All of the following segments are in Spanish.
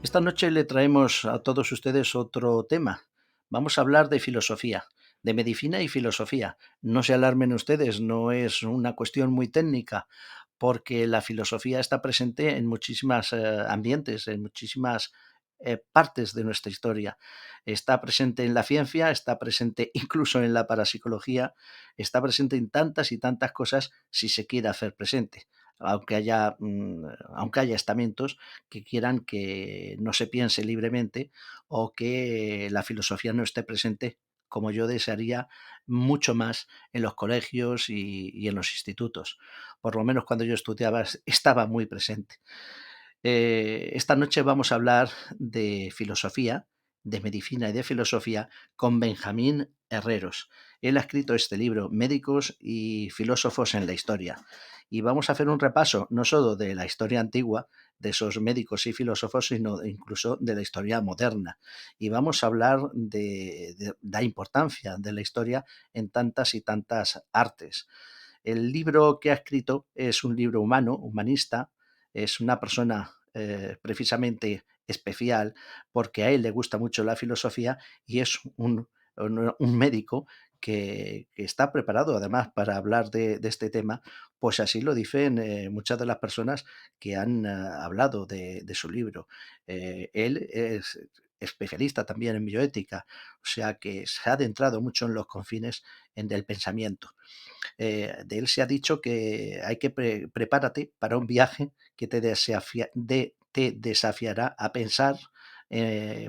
Esta noche le traemos a todos ustedes otro tema. Vamos a hablar de filosofía, de medicina y filosofía. No se alarmen ustedes, no es una cuestión muy técnica, porque la filosofía está presente en muchísimas ambientes, en muchísimas partes de nuestra historia. Está presente en la ciencia, está presente incluso en la parapsicología, está presente en tantas y tantas cosas si se quiere hacer presente. Aunque haya estamentos que quieran que no se piense libremente o que la filosofía no esté presente, como yo desearía, mucho más en los colegios y en los institutos. Por lo menos cuando yo estudiaba estaba muy presente. Esta noche vamos a hablar de filosofía, de medicina y de filosofía con Benjamín Herreros. Él ha escrito este libro, Médicos y filósofos en la historia. Y vamos a hacer un repaso no solo de la historia antigua, de esos médicos y filósofos, sino incluso de la historia moderna. Y vamos a hablar de la importancia de la historia en tantas y tantas artes. El libro que ha escrito es un libro humano, humanista, es una persona precisamente especial porque a él le gusta mucho la filosofía y es un médico que está preparado además para hablar de este tema, pues así lo dicen muchas de las personas que han hablado de su libro. Él es especialista también en bioética, o sea que se ha adentrado mucho en los confines del pensamiento. De él se ha dicho que hay que prepárate para un viaje que te desafiará a pensar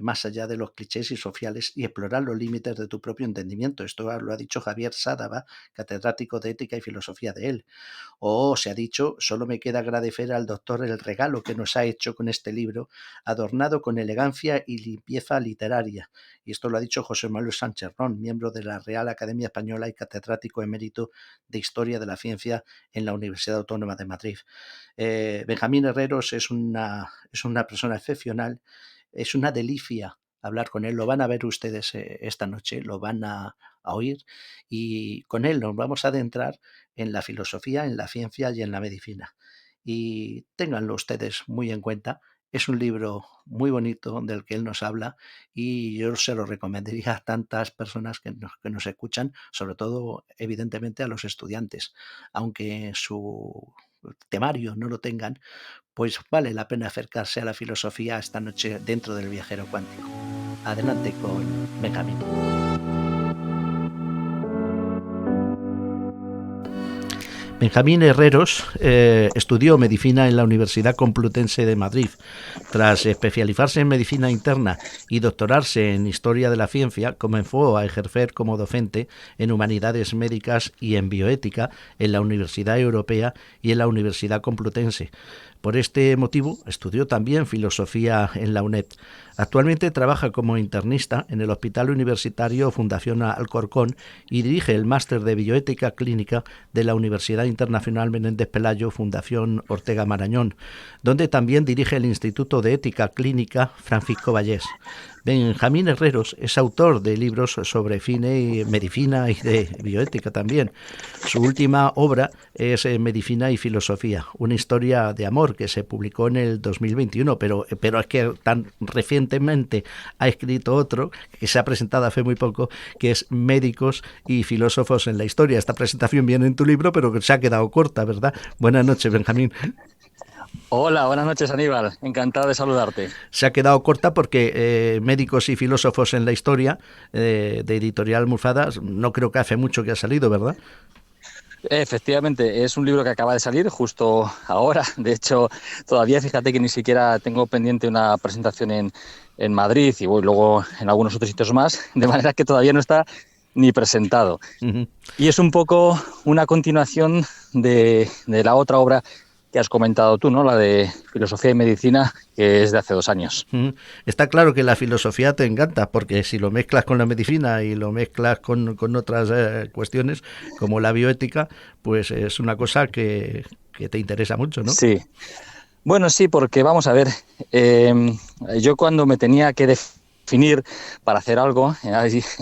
más allá de los clichés y sociales y explorar los límites de tu propio entendimiento. Esto lo ha dicho Javier Sádava, catedrático de Ética y Filosofía de él. O se ha dicho, solo me queda agradecer al doctor el regalo que nos ha hecho con este libro, adornado con elegancia y limpieza literaria. Y esto lo ha dicho José Manuel Sánchez Ron, miembro de la Real Academia Española y catedrático emérito de Historia de la Ciencia en la Universidad Autónoma de Madrid. Benjamín Herreros es una persona excepcional, es una delicia hablar con él, lo van a ver ustedes esta noche, lo van a oír, y con él nos vamos a adentrar en la filosofía, en la ciencia y en la medicina. Y ténganlo ustedes muy en cuenta, es un libro muy bonito del que él nos habla y yo se lo recomendaría a tantas personas que nos escuchan, sobre todo evidentemente a los estudiantes, aunque su temario no lo tengan, pues vale la pena acercarse a la filosofía esta noche dentro del viajero cuántico. Adelante con Benjamín. Benjamín Herreros estudió medicina en la Universidad Complutense de Madrid. Tras especializarse en medicina interna y doctorarse en historia de la ciencia, comenzó a ejercer como docente en humanidades médicas y en bioética en la Universidad Europea y en la Universidad Complutense. Por este motivo, estudió también filosofía en la UNED. Actualmente trabaja como internista en el Hospital Universitario Fundación Alcorcón y dirige el Máster de Bioética Clínica de la Universidad Internacional Menéndez Pelayo Fundación Ortega Marañón, donde también dirige el Instituto de Ética Clínica Francisco Vallés. Benjamín Herreros es autor de libros sobre cine y medicina y de bioética también. Su última obra es Medicina y Filosofía, una historia de amor que se publicó en el 2021, pero es que tan recientemente ha escrito otro que se ha presentado hace muy poco, que es Médicos y Filósofos en la Historia. Esta presentación viene en tu libro, pero que se ha quedado corta, ¿verdad? Buenas noches, Benjamín. Hola, buenas noches Aníbal, encantado de saludarte. Se ha quedado corta porque Médicos y Filósofos en la Historia, de Editorial Mufadas, no creo que hace mucho que ha salido, ¿verdad? Efectivamente, es un libro que acaba de salir justo ahora. De hecho, todavía fíjate que ni siquiera tengo pendiente una presentación en Madrid y voy luego en algunos otros sitios más, de manera que todavía no está ni presentado. Uh-huh. Y es un poco una continuación de la otra obra que has comentado tú, ¿no? La de Filosofía y Medicina, que es de hace 2 años. Está claro que la filosofía te encanta, porque si lo mezclas con la medicina y lo mezclas con otras cuestiones, como la bioética, pues es una cosa que te interesa mucho, ¿no? Sí. Bueno, sí, porque vamos a ver, eh, yo cuando me tenía que definir para hacer algo, en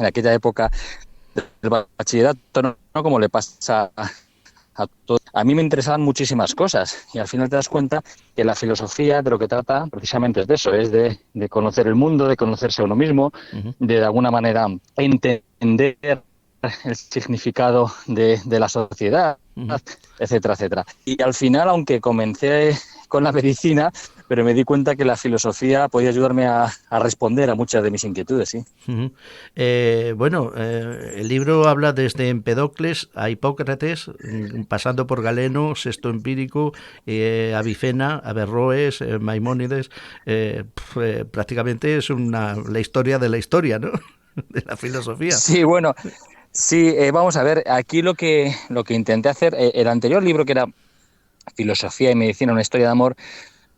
aquella época del bachillerato, no como le pasa A mí me interesaban muchísimas cosas y al final te das cuenta que la filosofía de lo que trata precisamente es de eso, es de conocer el mundo, de conocerse a uno mismo, Ujú, de alguna manera entender el significado de la sociedad, ujú. etcétera, etcétera. Y al final, aunque comencé con la medicina, pero me di cuenta que la filosofía podía ayudarme a responder a muchas de mis inquietudes, sí. Ujú. Bueno, el libro habla desde Empedocles a Hipócrates, pasando por Galeno, Sexto Empírico, Avicena, Averroes, Maimónides. Prácticamente es la historia de la historia, ¿no? De la filosofía. Sí, bueno, sí, vamos a ver, aquí lo que intenté hacer, el anterior libro que era Filosofía y Medicina, una historia de amor,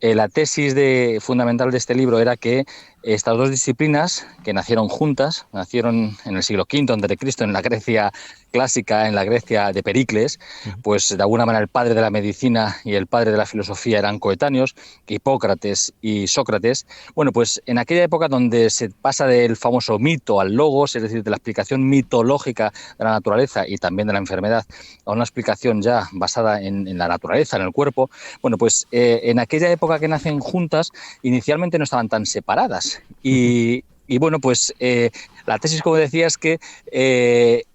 la tesis fundamental de este libro era que estas dos disciplinas, que nacieron juntas, nacieron en el siglo V a.C., en la Grecia clásica, en la Grecia de Pericles, Ujú, pues de alguna manera el padre de la medicina y el padre de la filosofía eran coetáneos, Hipócrates y Sócrates. Bueno, pues en aquella época donde se pasa del famoso mito al logos, es decir, de la explicación mitológica de la naturaleza y también de la enfermedad, a una explicación ya basada en la naturaleza, en el cuerpo, bueno, pues en aquella época que nacen juntas, inicialmente no estaban tan separadas. ujú, Y bueno, pues la tesis, como decía, es que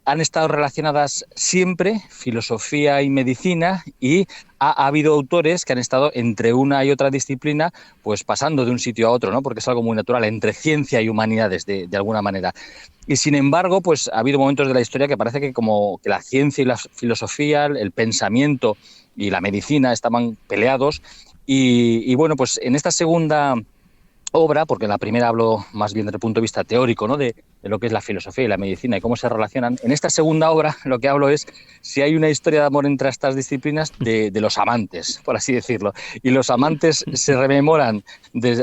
han estado relacionadas siempre, filosofía y medicina, y ha habido autores que han estado entre una y otra disciplina, pues pasando de un sitio a otro, ¿no? Porque es algo muy natural, entre ciencia y humanidades, de alguna manera. Y sin embargo, pues ha habido momentos de la historia que parece que como que la ciencia y la filosofía, el pensamiento y la medicina estaban peleados. Y bueno, pues en esta segunda obra, porque en la primera hablo más bien desde el punto de vista teórico, ¿no? De lo que es la filosofía y la medicina y cómo se relacionan. En esta segunda obra lo que hablo es si hay una historia de amor entre estas disciplinas de los amantes, por así decirlo. Y los amantes se rememoran,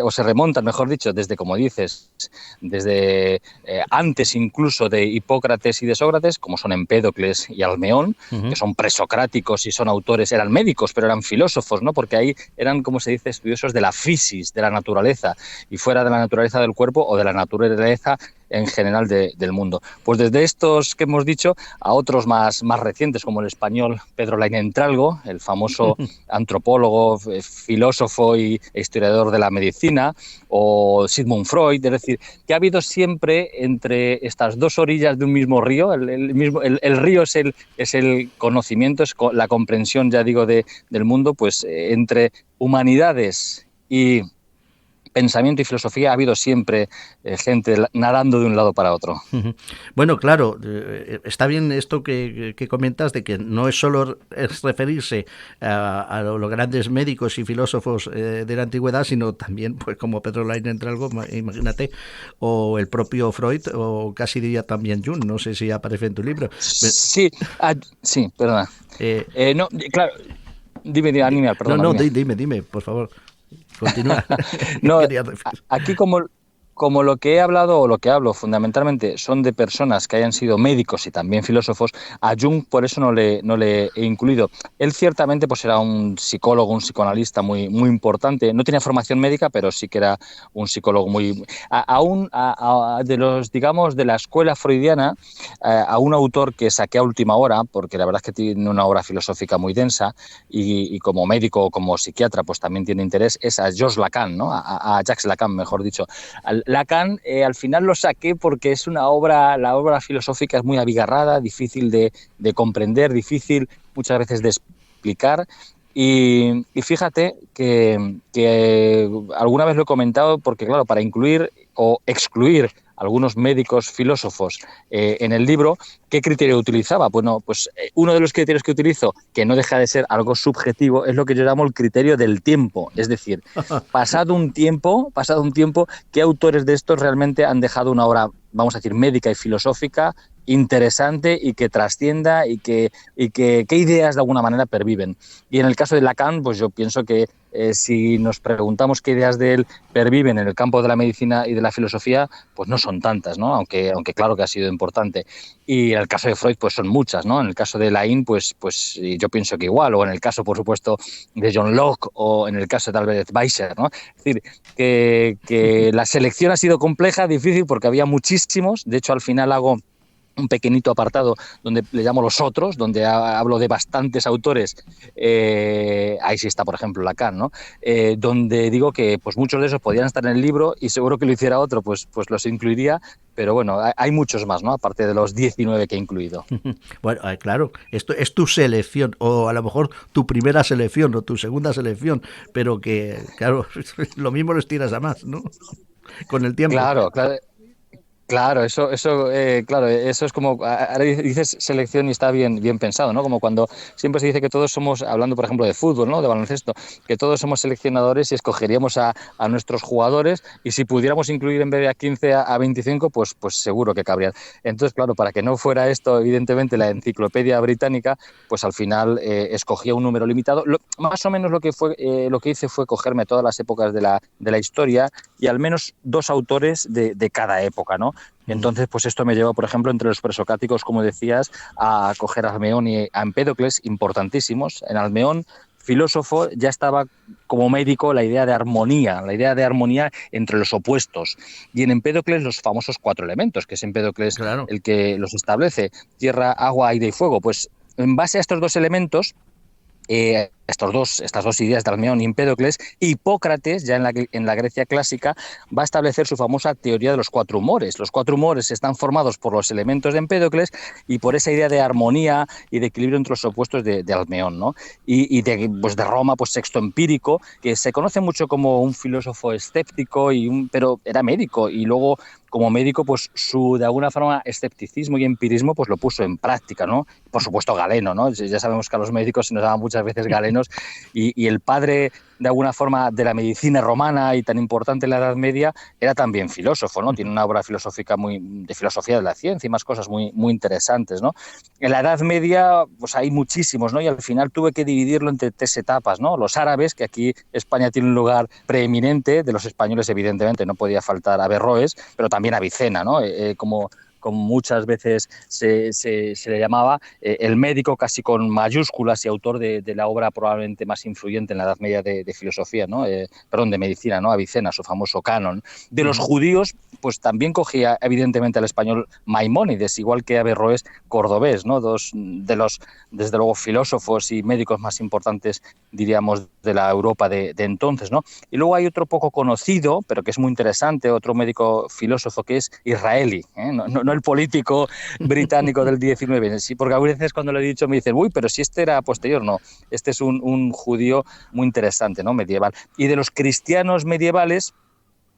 o se remontan, mejor dicho, desde, como dices, desde antes incluso de Hipócrates y de Sócrates, como son Empédocles y Almeón, que ujú. son presocráticos y son autores, eran médicos, pero eran filósofos, ¿no? Porque ahí eran, como se dice, estudiosos de la fisis, de la naturaleza, y fuera de la naturaleza del cuerpo o de la naturaleza en general del mundo. Pues desde estos que hemos dicho a otros más recientes, como el español Pedro Lain Entralgo, el famoso antropólogo, filósofo e historiador de la medicina, o Sigmund Freud, es decir, que ha habido siempre entre estas dos orillas de un mismo río, el río es el conocimiento, es la comprensión, ya digo, del mundo, pues entre humanidades y pensamiento y filosofía ha habido siempre gente nadando de un lado para otro. Ujú. Bueno, claro, está bien esto que comentas de que no es solo es referirse a los grandes médicos y filósofos de la antigüedad, sino también, pues como Pedro Lain entre algo, imagínate, o el propio Freud, o casi diría también Jung, no sé si aparece en tu libro. Sí, sí, perdona. Eh, No, claro, dime, animal, no, perdona, no, dime. dime, por favor, continúa. ¿Qué No, querías decir? aquí como lo que he hablado o lo que hablo fundamentalmente son de personas que hayan sido médicos y también filósofos, a Jung por eso no le he incluido. Él ciertamente pues era un psicólogo, un psicoanalista muy importante. No tenía formación médica, pero sí que era un psicólogo muy... de los, digamos, de la escuela freudiana, a un autor que saqué a última hora, porque la verdad es que tiene una obra filosófica muy densa y como médico o como psiquiatra pues también tiene interés, es a Georges Lacan, ¿no? A Jacques Lacan, mejor dicho. Lacan al final lo saqué porque es una obra, la obra filosófica es muy abigarrada, difícil de comprender, difícil muchas veces de explicar. Y fíjate que alguna vez lo he comentado porque, claro, para incluir o excluir algunos médicos filósofos en el libro, ¿qué criterio utilizaba? Bueno, pues uno de los criterios que utilizo, que no deja de ser algo subjetivo, es lo que yo llamo el criterio del tiempo. Es decir, pasado un tiempo, ¿qué autores de estos realmente han dejado una obra, vamos a decir, médica y filosófica interesante y que trascienda y que qué ideas de alguna manera perviven? Y en el caso de Lacan, pues yo pienso que si nos preguntamos qué ideas de él perviven en el campo de la medicina y de la filosofía, pues no son tantas, ¿no? Aunque claro que ha sido importante. Y en el caso de Freud, pues son muchas, ¿no? En el caso de Lain, pues yo pienso que igual, o en el caso, por supuesto, de John Locke, o en el caso tal vez de Weiser, ¿no? Es decir, que la selección ha sido compleja, difícil, porque había muchísimos. De hecho, al final hago un pequeñito apartado donde le llamo los otros, donde hablo de bastantes autores, ahí sí está, por ejemplo, Lacan, ¿no? Donde digo que pues muchos de esos podían estar en el libro y seguro que lo hiciera otro, pues los incluiría, pero bueno, hay muchos más, ¿no? Aparte de los 19 que he incluido. Bueno, claro, esto es tu selección, o a lo mejor tu primera selección o tu segunda selección, pero que, claro, lo mismo lo estiras a más, ¿no? Con el tiempo. Claro, claro. Claro, claro, eso es como, ahora dices selección y está bien pensado, ¿no? Como cuando siempre se dice que todos somos, hablando por ejemplo de fútbol, ¿no? De baloncesto, que todos somos seleccionadores y escogeríamos a nuestros jugadores y si pudiéramos incluir en vez de a 15 a 25, pues seguro que cabrían. Entonces, claro, para que no fuera esto, evidentemente, la enciclopedia británica, pues al final escogía un número limitado. Más o menos lo que hice fue cogerme todas las épocas de la historia y al menos dos autores de cada época, ¿no? Entonces, pues esto me lleva, por ejemplo, entre los presocráticos, como decías, a coger a Almeón y a Empédocles, importantísimos. En Almeón, filósofo, ya estaba como médico la idea de armonía entre los opuestos. Y en Empédocles los famosos cuatro elementos, que es Empédocles Claro. el que los establece, tierra, agua, aire y fuego. Pues en base a estos dos elementos, estas dos ideas de Almeón y Empédocles, Hipócrates, ya en la Grecia clásica, va a establecer su famosa teoría de los cuatro humores. Los cuatro humores están formados por los elementos de Empédocles y por esa idea de armonía y de equilibrio entre los opuestos de Almeón, ¿no? Y de Roma, pues Sexto Empírico, que se conoce mucho como un filósofo escéptico, pero era médico y luego como médico, pues de alguna forma escepticismo y empirismo pues lo puso en práctica, ¿no? Por supuesto Galeno, ¿no? Ya sabemos que a los médicos se nos llaman muchas veces galenos y el padre de alguna forma de la medicina romana y tan importante en la Edad Media era también filósofo, ¿no? Tiene una obra filosófica de filosofía de la ciencia y más cosas muy interesantes, ¿no? En la Edad Media pues hay muchísimos, ¿no? Y al final tuve que dividirlo entre tres etapas, ¿no? Los árabes, que aquí España tiene un lugar preeminente, de los españoles evidentemente no podía faltar Averroes, pero también Avicena, ¿no? Como muchas veces se le llamaba, el médico casi con mayúsculas y autor de la obra probablemente más influyente en la Edad Media de filosofía, ¿no? Perdón, de medicina, ¿no? Avicena, su famoso canon. De los judíos, pues también cogía evidentemente al español Maimónides, igual que Averroes cordobés, ¿no? Dos de los, desde luego, filósofos y médicos más importantes, diríamos, de la Europa de entonces, ¿no? Y luego hay otro poco conocido, pero que es muy interesante, otro médico filósofo que es israelí, ¿eh? No el político británico del 19, sí, porque a veces cuando lo he dicho me dicen, uy, pero si este era posterior, no, este es un judío muy interesante, ¿no? Medieval. Y de los cristianos medievales,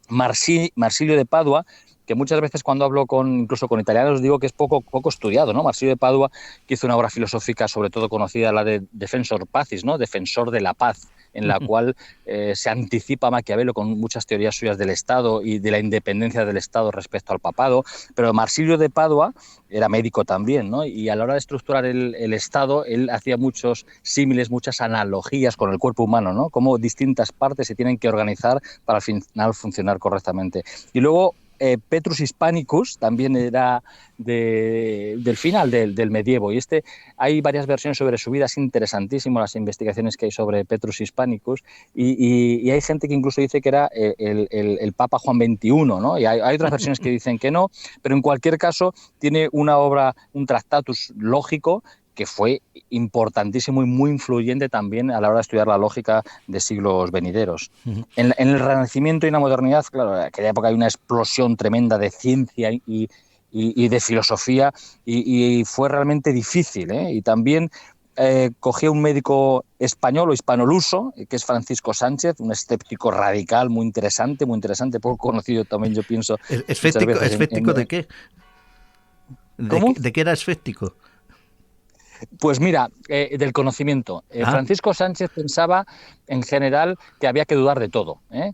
Marsilio de Padua, que muchas veces cuando hablo incluso con italianos digo que es poco estudiado, ¿no? Marsilio de Padua, que hizo una obra filosófica sobre todo conocida, la de Defensor Pacis, ¿no? Defensor de la paz, en la cual se anticipa a Maquiavelo con muchas teorías suyas del Estado y de la independencia del Estado respecto al papado, pero Marsilio de Padua era médico también, ¿no? Y a la hora de estructurar el Estado, él hacía muchos símiles, muchas analogías con el cuerpo humano, ¿no? Cómo distintas partes se tienen que organizar para al final funcionar correctamente. Y luego Petrus Hispanicus también era del final del medievo y hay varias versiones sobre su vida, es interesantísimo las investigaciones que hay sobre Petrus Hispanicus y hay gente que incluso dice que era el Papa Juan XXI, ¿no? Y hay otras versiones que dicen que no, pero en cualquier caso tiene una obra, un tractatus lógico que fue importantísimo y muy influyente también a la hora de estudiar la lógica de siglos venideros. En el Renacimiento y en la modernidad, claro, en aquella época hay una explosión tremenda de ciencia y de filosofía y fue realmente difícil, ¿eh? Y también cogí a un médico español o hispanoluso, que es Francisco Sánchez, un escéptico radical muy interesante, poco conocido también, yo pienso, muchas ¿Escéptico, veces escéptico de qué? ¿Cómo? ¿De qué era escéptico? Pues mira, del conocimiento. Ah, Francisco Sánchez pensaba en general que había que dudar de todo, ¿eh?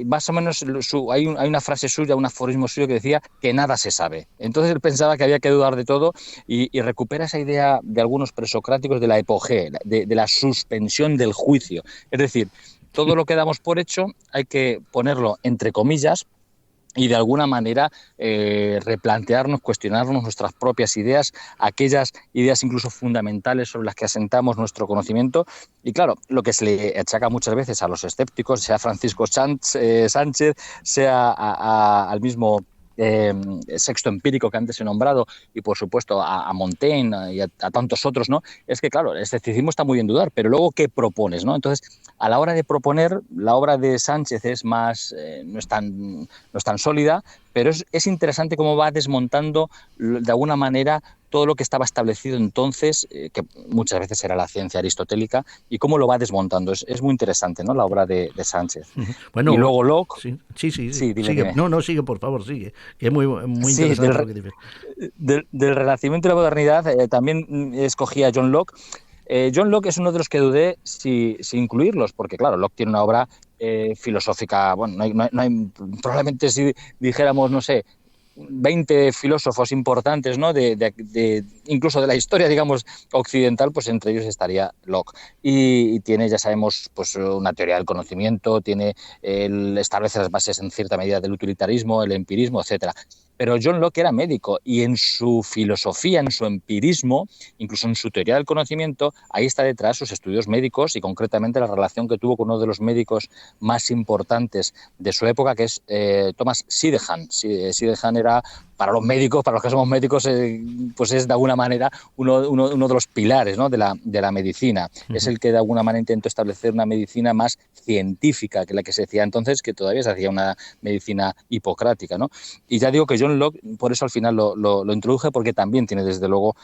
Más o menos hay una frase suya, un aforismo suyo que decía que nada se sabe. Entonces él pensaba que había que dudar de todo y recupera esa idea de algunos presocráticos de la epogé, de la suspensión del juicio. Es decir, todo lo que damos por hecho hay que ponerlo entre comillas y de alguna manera replantearnos, cuestionarnos nuestras propias ideas, aquellas ideas incluso fundamentales sobre las que asentamos nuestro conocimiento. Y claro, lo que se le achaca muchas veces a los escépticos, sea Francisco Sánchez, sea al mismo sexto empírico que antes he nombrado, y por supuesto a Montaigne y a tantos otros, ¿no? Es que, claro, el escepticismo está muy bien dudar, pero luego, ¿qué propones, no? Entonces, a la hora de proponer, la obra de Sánchez es más, no es tan sólida, pero es interesante cómo va desmontando de alguna manera todo lo que estaba establecido entonces, que muchas veces era la ciencia aristotélica, y cómo lo va desmontando. Es muy interesante, ¿no?, la obra de Sánchez. Y Bueno, luego Locke, sí, sí, sí, sí, sí, dime, sigue. dime. No, no, sigue, por favor, sigue. Que es muy, muy Sí, interesante lo que dices. del Renacimiento y la modernidad también escogía John Locke. John Locke es uno de los que dudé si incluirlos, porque claro, Locke tiene una obra filosófica, bueno, probablemente si dijéramos, no sé, 20 filósofos importantes, ¿no? Incluso de la historia, digamos, occidental, pues entre ellos estaría Locke. Y tiene, ya sabemos, pues una teoría del conocimiento, establece las bases en cierta medida del utilitarismo, el empirismo, etcétera. Pero John Locke era médico y en su filosofía, en su empirismo, incluso en su teoría del conocimiento, ahí está detrás sus estudios médicos y concretamente la relación que tuvo con uno de los médicos más importantes de su época, que es Thomas Sidehan. Sidehan era, para los médicos, para los que somos médicos, pues es de alguna manera uno de los pilares, ¿no?, de la medicina. Es el que de alguna manera intentó establecer una medicina más científica que la que se hacía entonces, que todavía se hacía una medicina hipocrática, ¿no? Y ya digo que John Locke, por eso al final lo introduje, porque también tiene desde luego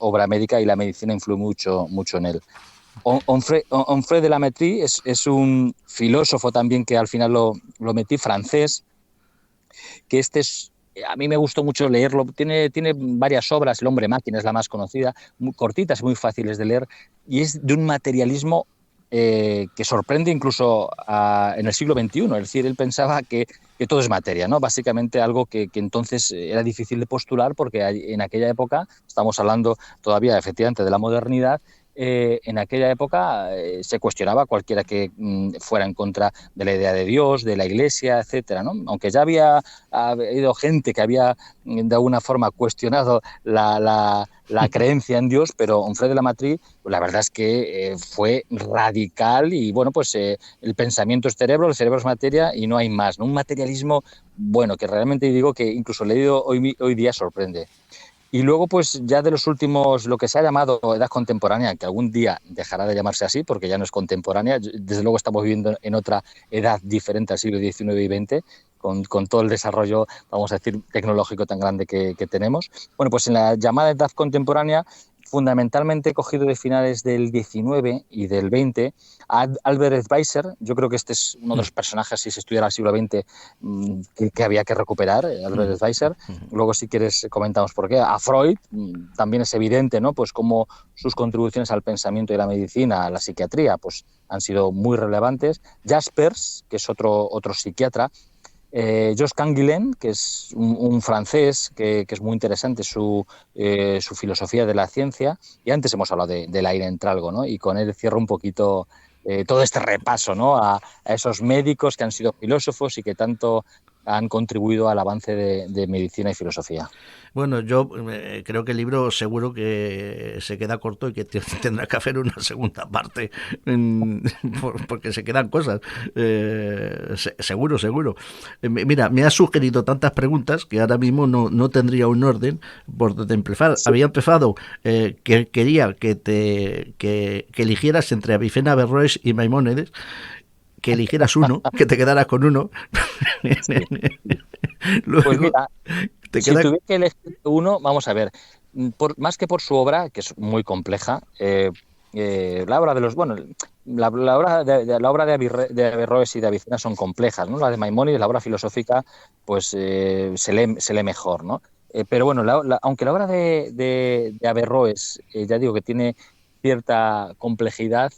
obra médica y la medicina influye mucho en él. Onfray de la Métrie es un filósofo también que al final lo metí, francés, que a mí me gustó mucho leerlo. Tiene varias obras, El hombre máquina es la más conocida, muy cortitas, muy fáciles de leer, y es de un materialismo que sorprende incluso en el siglo XXI. Es decir, él pensaba que todo es materia, ¿no? Básicamente algo que entonces era difícil de postular porque en aquella época, estamos hablando todavía efectivamente de la modernidad, en aquella época se cuestionaba cualquiera que fuera en contra de la idea de Dios, de la Iglesia, etcétera, ¿no? Aunque ya había habido gente que había de alguna forma cuestionado la creencia en Dios, pero Onfray de la Métrie, pues la verdad es que fue radical y bueno, pues el pensamiento es cerebro, el cerebro es materia y no hay más, ¿no? Un materialismo, bueno, que realmente digo que incluso leído hoy día sorprende. Y luego, pues ya de los últimos, lo que se ha llamado edad contemporánea, que algún día dejará de llamarse así porque ya no es contemporánea, desde luego estamos viviendo en otra edad diferente al siglo XIX y XX, con todo el desarrollo, vamos a decir, tecnológico tan grande que tenemos. Bueno, pues en la llamada edad contemporánea, fundamentalmente cogido de finales del XIX y del XX, a Albert Schweitzer. Yo creo que este es uno de los personajes, si se estudiara el siglo XX, que había que recuperar, Albert Schweitzer. Luego, si quieres, comentamos por qué. A Freud, también es evidente, ¿no?, pues cómo sus contribuciones al pensamiento y la medicina, a la psiquiatría, pues han sido muy relevantes. Jaspers, que es otro psiquiatra. Georges Canguilhem, que es un francés que es muy interesante su filosofía de la ciencia, y antes hemos hablado de Lain Entralgo, ¿no? Y con él cierro un poquito todo este repaso, ¿no?, a esos médicos que han sido filósofos y que tanto han contribuido al avance de medicina y filosofía. Bueno, yo creo que el libro seguro que se queda corto y que tendrá que hacer una segunda parte porque se quedan cosas. Seguro, seguro. Mira, me has sugerido tantas preguntas que ahora mismo no tendría un orden por donde empezar. Sí. Había empezado que quería que eligieras entre Avicena, Averroes y Maimónides, que eligieras uno, que te quedaras con uno. Sí. Luego, pues mira, si tuviera que elegir uno, vamos a ver, más que por su obra, que es muy compleja, la obra de los, bueno, la obra de Averroes y de Avicena son complejas, ¿no? La de Maimónides, la obra filosófica, pues se lee mejor, ¿no? Pero bueno, aunque la obra de Averroes, ya digo que tiene cierta complejidad,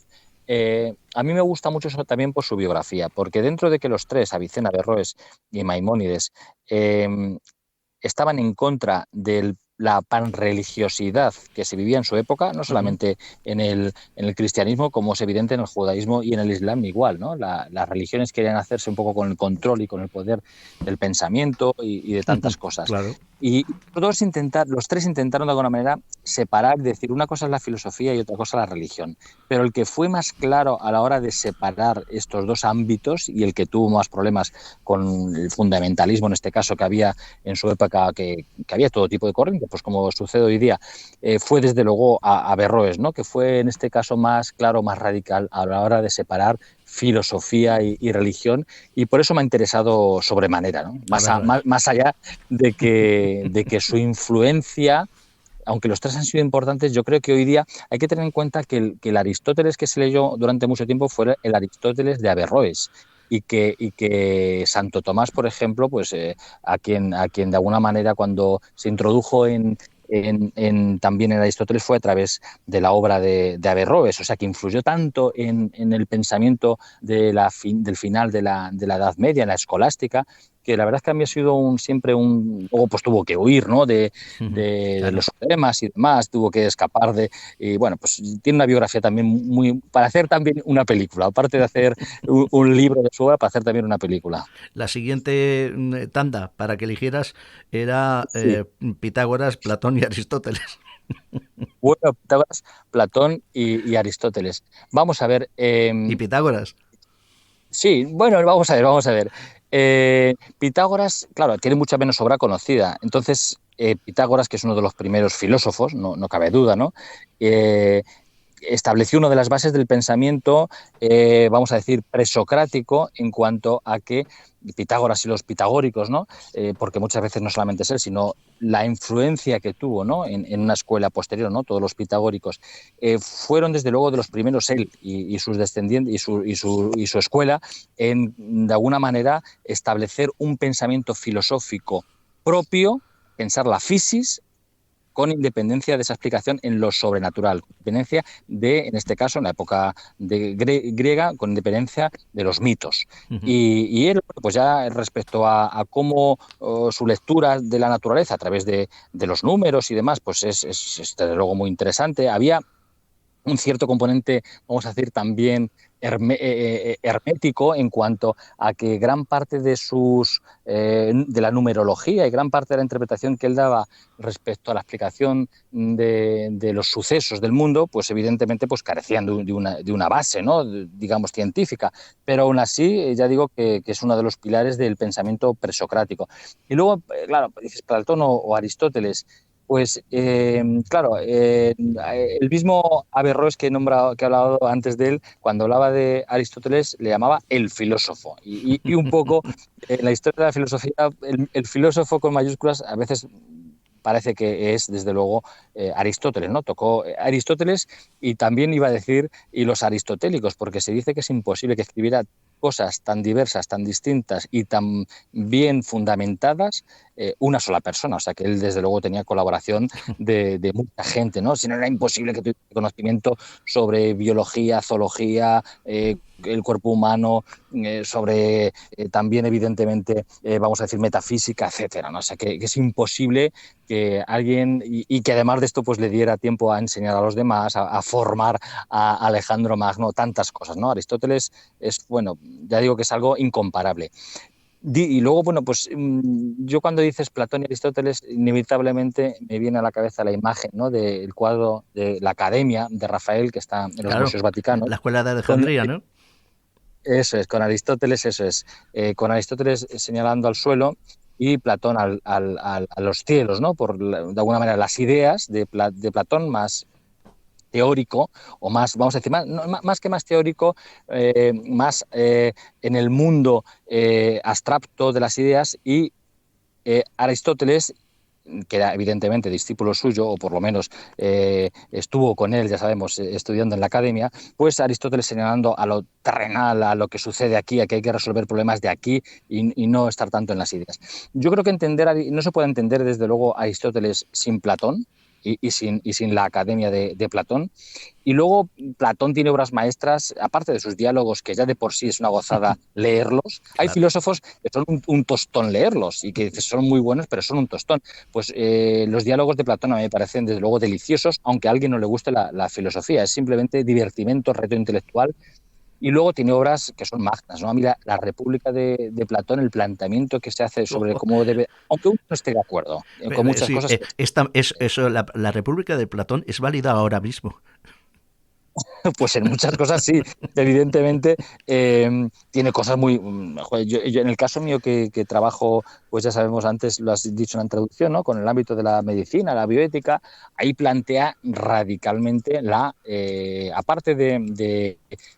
a mí me gusta mucho eso también por su biografía, porque dentro de que los tres, Avicena, Averroes y Maimónides, estaban en contra de la panreligiosidad que se vivía en su época, no solamente en el cristianismo, como es evidente en el judaísmo y en el islam igual, ¿no? Las religiones querían hacerse un poco con el control y con el poder del pensamiento y de tantas cosas. Claro. Y los tres intentaron de alguna manera separar, decir, una cosa es la filosofía y otra cosa la religión. Pero el que fue más claro a la hora de separar estos dos ámbitos y el que tuvo más problemas con el fundamentalismo, en este caso, que había en su época, que había todo tipo de corrientes, pues como sucede hoy día, fue desde luego a Averroes, ¿no? Que fue en este caso más claro, más radical a la hora de separar filosofía y religión, y por eso me ha interesado sobremanera, ¿no? A ver, Más allá de que su influencia, aunque los tres han sido importantes, yo creo que hoy día hay que tener en cuenta que el Aristóteles que se leyó durante mucho tiempo fue el Aristóteles de Averroes. Y que Santo Tomás, por ejemplo, pues a quien de alguna manera cuando se introdujo también en Aristóteles fue a través de la obra de Averroes, o sea que influyó tanto en el pensamiento del final de la Edad Media, en la escolástica, que la verdad es que a mí ha sido siempre luego pues tuvo que huir, ¿no? De claro. los problemas y demás, tuvo que escapar y bueno, pues tiene una biografía también para hacer también una película, aparte de hacer un libro de su obra, para hacer también una película. La siguiente tanda para que eligieras era Sí. Pitágoras, Platón y Aristóteles. Bueno, Pitágoras, Platón y Aristóteles. Vamos a ver. ¿Y Pitágoras? Sí, bueno, vamos a ver. Pitágoras, claro, tiene mucha menos obra conocida. Entonces, Pitágoras, que es uno de los primeros filósofos, no cabe duda, ¿no? Eh, Estableció una de las bases del pensamiento, vamos a decir, presocrático, en cuanto a que Pitágoras y los pitagóricos, ¿no? Porque muchas veces no solamente es él, sino la influencia que tuvo, ¿no? en una escuela posterior, ¿no? Todos los pitagóricos fueron desde luego de los primeros, él y sus descendientes y su escuela, en de alguna manera establecer un pensamiento filosófico propio, pensar la physis con independencia de esa explicación en lo sobrenatural, con independencia en este caso, en la época griega, con independencia de los mitos. Uh -huh. Y él, pues ya respecto a cómo su lectura de la naturaleza a través de los números y demás, pues es desde luego muy interesante. Había un cierto componente, vamos a decir, también hermético, en cuanto a que gran parte de la numerología y gran parte de la interpretación que él daba respecto a la explicación de los sucesos del mundo, pues evidentemente pues carecían de una base, ¿no? Digamos, científica, pero aún así ya digo que es uno de los pilares del pensamiento presocrático. Y luego, claro, dices Platón o Aristóteles. Pues claro, el mismo Averroes que he hablado antes de él, cuando hablaba de Aristóteles, le llamaba el filósofo. Y un poco en la historia de la filosofía, el filósofo con mayúsculas a veces parece que es, desde luego, Aristóteles, ¿no? Tocó Aristóteles, y también iba a decir, y los aristotélicos, porque se dice que es imposible que escribiera cosas tan diversas, tan distintas y tan bien fundamentadas una sola persona. O sea, que él, desde luego, tenía colaboración de mucha gente, ¿no? Si no, era imposible que tuviera conocimiento sobre biología, zoología, el cuerpo humano, sobre también, evidentemente, vamos a decir, metafísica, etcétera, ¿no? O sea, que es imposible que alguien, y que además de esto, pues le diera tiempo a enseñar a los demás, a formar a Alejandro Magno, tantas cosas, ¿no? Aristóteles es, bueno, ya digo que es algo incomparable. Y luego, bueno, pues yo cuando dices Platón y Aristóteles, inevitablemente me viene a la cabeza la imagen, ¿no? Del cuadro de la Academia de Rafael, que está en los Claro, Museos Vaticanos. la escuela de Con, Alejandría, ¿no? eso es, con Aristóteles, con Aristóteles señalando al suelo y Platón a los cielos, ¿no? De alguna manera, las ideas de Platón más teórico, o más, vamos a decir, más que más teórico, más en el mundo abstracto de las ideas, y Aristóteles, que era evidentemente discípulo suyo, o por lo menos estuvo con él, ya sabemos, estudiando en la academia, pues Aristóteles señalando a lo terrenal, a lo que sucede aquí, a que hay que resolver problemas de aquí y no estar tanto en las ideas. Yo creo que no se puede entender, desde luego, Aristóteles sin Platón, y sin la Academia de Platón. Y luego Platón tiene obras maestras, aparte de sus diálogos, que ya de por sí es una gozada leerlos. Hay Claro. filósofos que son un tostón leerlos y que son muy buenos, pero son un tostón. Pues los diálogos de Platón a mí me parecen, desde luego, deliciosos, aunque a alguien no le guste la filosofía. Es simplemente divertimento, reto intelectual. Y luego tiene obras que son magnas, ¿no? A mí la República de Platón, el planteamiento que se hace sobre Ojo. cómo debe, aunque uno no esté de acuerdo con muchas Sí, cosas, eso, la República de Platón es válida ahora mismo. pues en muchas cosas sí, evidentemente tiene cosas muy... Joder, yo en el caso mío que trabajo, pues ya sabemos antes, lo has dicho en la introducción, ¿no? Con el ámbito de la medicina, la bioética, ahí plantea radicalmente aparte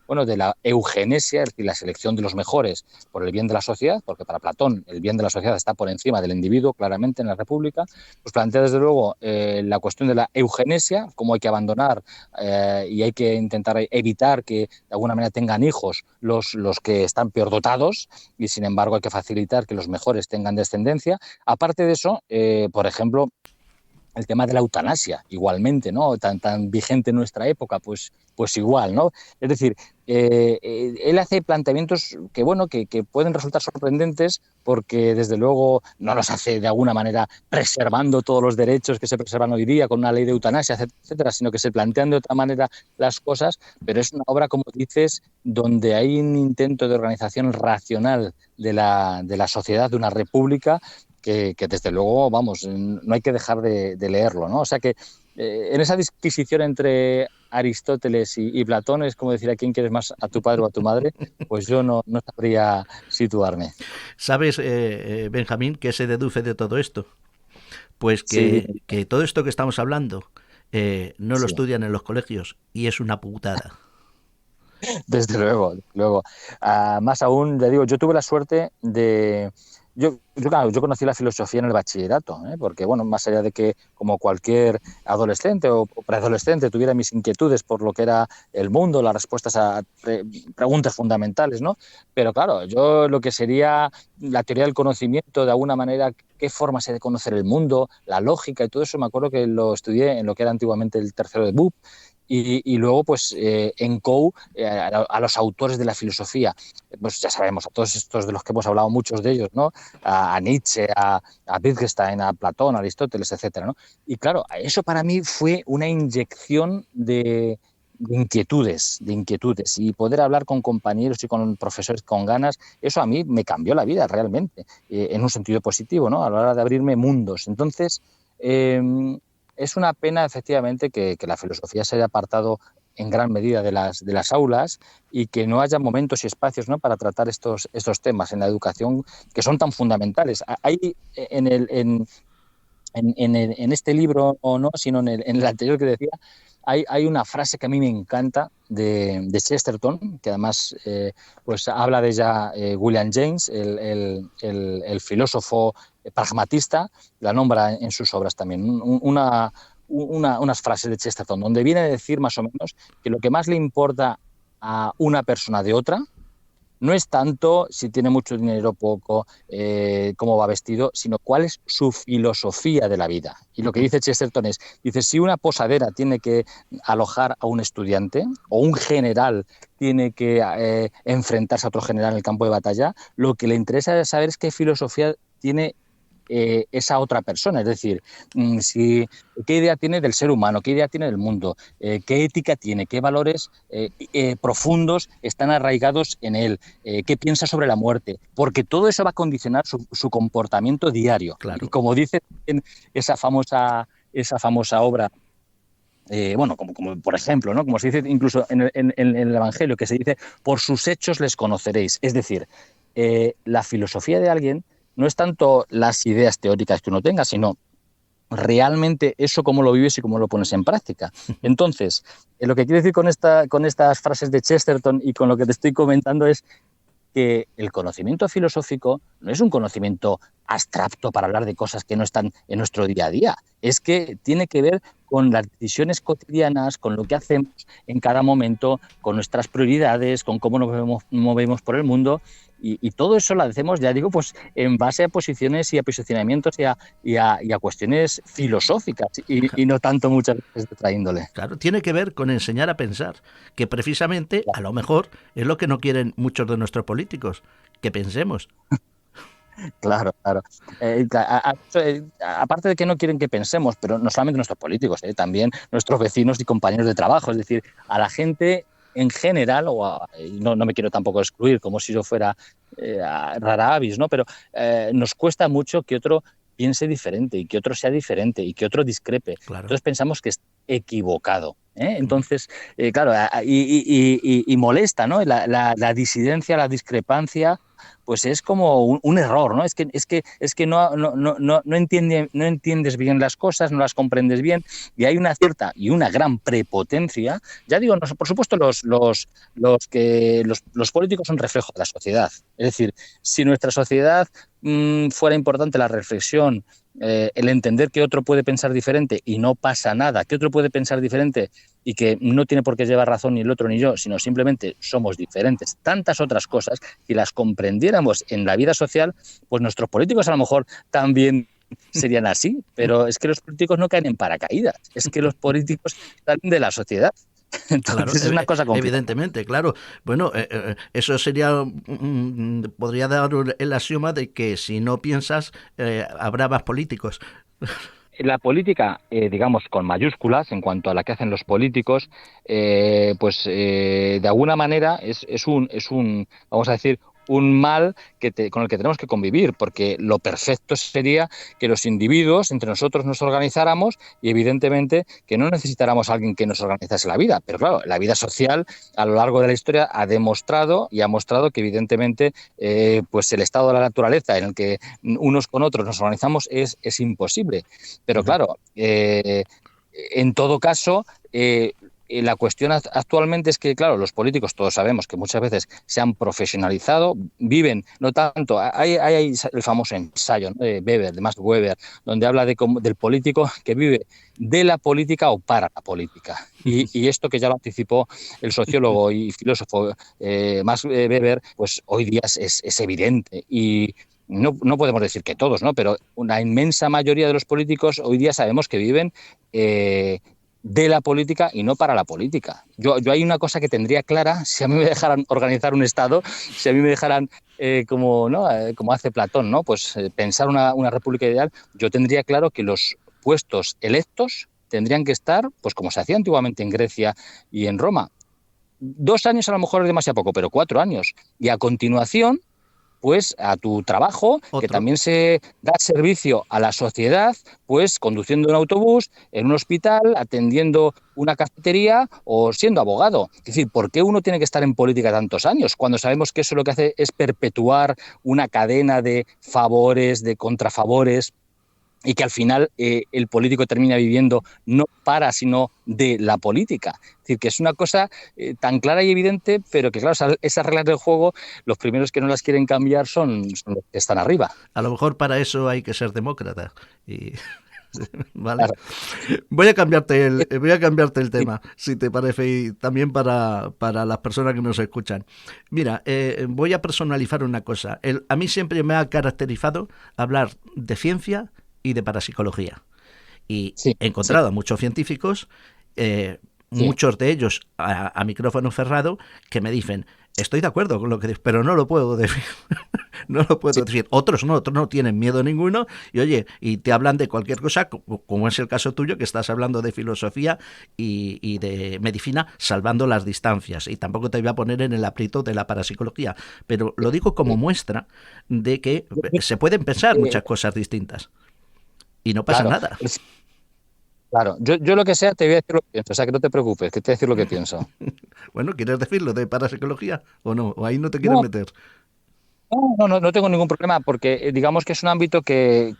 bueno, de la eugenesia, es decir, la selección de los mejores por el bien de la sociedad, porque para Platón el bien de la sociedad está por encima del individuo, claramente en la República, pues plantea desde luego la cuestión de la eugenesia, cómo hay que abandonar y hay que intentar evitar que de alguna manera tengan hijos los que están peor dotados y sin embargo hay que facilitar que los mejores tengan descendencia. Aparte de eso, por ejemplo, el tema de la eutanasia, igualmente, ¿no? Tan vigente en nuestra época, pues igual, ¿no? Es decir, él hace planteamientos que, bueno, que pueden resultar sorprendentes porque, desde luego, no los hace de alguna manera preservando todos los derechos que se preservan hoy día con una ley de eutanasia, etcétera, sino que se plantean de otra manera las cosas, pero es una obra, como dices, donde hay un intento de organización racional de la sociedad, de una república, que desde luego, vamos, no hay que dejar de leerlo, ¿no? O sea que en esa disquisición entre Aristóteles y Platón es como decir a quién quieres más, a tu padre o a tu madre, pues yo no sabría situarme. ¿Sabes, Benjamín, qué se deduce de todo esto? Pues Sí, dime. que todo esto que estamos hablando no lo Sí, estudian en los colegios y es una putada. desde luego, desde luego. Más aún, le digo, yo tuve la suerte de... claro, yo conocí la filosofía en el bachillerato, ¿eh? Porque, bueno, más allá de que como cualquier adolescente o preadolescente tuviera mis inquietudes por lo que era el mundo, las respuestas a preguntas fundamentales, ¿no? Pero claro, yo lo que sería la teoría del conocimiento, de alguna manera, qué formas hay de conocer el mundo, la lógica y todo eso, me acuerdo que lo estudié en lo que era antiguamente el tercero de BUP, y luego, pues, en COU, a los autores de la filosofía, pues ya sabemos, a todos estos de los que hemos hablado, muchos de ellos, ¿no? A Nietzsche, a Wittgenstein, a Platón, a Aristóteles, etcétera, ¿no? Y claro, eso para mí fue una inyección de inquietudes, y poder hablar con compañeros y con profesores con ganas, eso a mí me cambió la vida realmente, en un sentido positivo, ¿no? A la hora de abrirme mundos. Entonces, eh, es una pena, efectivamente, que la filosofía se haya apartado en gran medida de las aulas y que no haya momentos y espacios, ¿no? Para tratar estos temas en la educación que son tan fundamentales. Hay en este libro, o no, sino en el anterior que decía, hay una frase que a mí me encanta de Chesterton, que además pues habla de ella William James, el filósofo pragmatista, la nombra en sus obras también. Unas frases de Chesterton, donde viene a decir más o menos que lo que más le importa a una persona de otra no es tanto si tiene mucho dinero o poco, cómo va vestido, sino cuál es su filosofía de la vida. Y lo que dice Chesterton dice, si una posadera tiene que alojar a un estudiante o un general tiene que enfrentarse a otro general en el campo de batalla, lo que le interesa saber es qué filosofía tiene esa otra persona, es decir, qué idea tiene del ser humano, qué idea tiene del mundo, qué ética tiene, qué valores profundos están arraigados en él, qué piensa sobre la muerte, porque todo eso va a condicionar su comportamiento diario. Y Claro. como dice en esa famosa obra, bueno, como por ejemplo, ¿no? Como se dice incluso en el Evangelio, que se dice, por sus hechos les conoceréis. Es decir, la filosofía de alguien no es tanto las ideas teóricas que uno tenga, sino realmente eso cómo lo vives y cómo lo pones en práctica. Entonces, lo que quiero decir con estas frases de Chesterton y con lo que te estoy comentando es que el conocimiento filosófico no es un conocimiento abstracto para hablar de cosas que no están en nuestro día a día. Es que tiene que ver con las decisiones cotidianas, con lo que hacemos en cada momento, con nuestras prioridades, con cómo nos movemos por el mundo. Y todo eso lo hacemos, ya digo, pues en base a posiciones y a posicionamientos y a cuestiones filosóficas y no tanto muchas veces de otra índole. Claro, tiene que ver con enseñar a pensar, que precisamente, a lo mejor, es lo que no quieren muchos de nuestros políticos, que pensemos. Claro, claro. Aparte de que no quieren que pensemos, pero no solamente nuestros políticos, también nuestros vecinos y compañeros de trabajo. Es decir, a la gente en general, y no me quiero tampoco excluir como si yo fuera rara avis, ¿no? Pero nos cuesta mucho que otro piense diferente y que otro sea diferente y que otro discrepe. Claro. Entonces pensamos que está equivocado. Ujú. Entonces, claro, y molesta, ¿no? La disidencia, la discrepancia, pues es como un error, ¿no? Es que no entiendes bien las cosas, no las comprendes bien, y hay una cierta y una gran prepotencia. Ya digo, no, por supuesto, los políticos son reflejo de la sociedad. Es decir, si nuestra sociedad fuera importante la reflexión, el entender que otro puede pensar diferente y no pasa nada, que otro puede pensar diferente y que no tiene por qué llevar razón ni el otro ni yo, sino simplemente somos diferentes, tantas otras cosas, si las comprendiéramos en la vida social, pues nuestros políticos a lo mejor también serían así, pero es que los políticos no caen en paracaídas, es que los políticos salen de la sociedad. Claro, Entonces es una cosa complicada. evidentemente, claro. Bueno, eso sería, podría dar el axioma de que si no piensas, habrá más políticos. La política, digamos, con mayúsculas, en cuanto a la que hacen los políticos, de alguna manera vamos a decir, un mal con el que tenemos que convivir, porque lo perfecto sería que los individuos entre nosotros nos organizáramos y evidentemente que no necesitáramos a alguien que nos organizase la vida. Pero claro, la vida social a lo largo de la historia ha demostrado y ha mostrado que evidentemente pues el estado de la naturaleza en el que unos con otros nos organizamos es imposible. Pero Ujú. claro, en todo caso, la cuestión actualmente es que, claro, los políticos todos sabemos que muchas veces se han profesionalizado, viven, no tanto, hay el famoso ensayo, ¿no?, de Weber, de Max Weber, donde habla del político que vive de la política o para la política. Y esto que ya lo anticipó el sociólogo y filósofo Max Weber, pues hoy día es evidente. Y no podemos decir que todos, ¿no? Pero una inmensa mayoría de los políticos hoy día sabemos que viven de la política y no para la política. Yo hay una cosa que tendría clara, si a mí me dejaran organizar un Estado, si a mí me dejaran, como hace Platón, ¿no? Pues pensar una república ideal, yo tendría claro que los puestos electos tendrían que estar, pues como se hacía antiguamente en Grecia y en Roma. 2 años a lo mejor es demasiado poco, pero 4 años. Y a continuación pues a tu trabajo, que Otro. también se da servicio a la sociedad, pues conduciendo un autobús, en un hospital, atendiendo una cafetería o siendo abogado. Es decir, ¿por qué uno tiene que estar en política tantos años? Cuando sabemos que eso lo que hace es perpetuar una cadena de favores, de contrafavores, y que al final el político termina viviendo no para, sino de la política. Es decir, que es una cosa tan clara y evidente, pero que, claro, esas reglas del juego, los primeros que no las quieren cambiar son los que están arriba. A lo mejor para eso hay que ser demócrata. Y, ¿vale? Claro. Voy a cambiarte el tema, si te parece, y también para las personas que nos escuchan. Mira, voy a personalizar una cosa. A mí siempre me ha caracterizado hablar de ciencia y de parapsicología. Y Sí, he sí, encontrado a muchos científicos, sí. muchos de ellos a micrófono cerrado, que me dicen, estoy de acuerdo con lo que dices, pero no lo puedo decir. No lo puedo Sí. decir. Otros no tienen miedo ninguno y oye, y te hablan de cualquier cosa, como es el caso tuyo, que estás hablando de filosofía y de medicina, salvando las distancias. Y tampoco te voy a poner en el aprieto de la parapsicología, pero lo digo como muestra de que se pueden pensar Eh, muchas cosas distintas y no pasa claro, nada. claro. Yo lo que sea te voy a decir lo que pienso, o sea que no te preocupes, que te voy a decir lo que pienso. Bueno, ¿quieres decirlo de parapsicología o no? ¿O ahí no te quieres No, meter? no tengo ningún problema porque digamos que es un ámbito que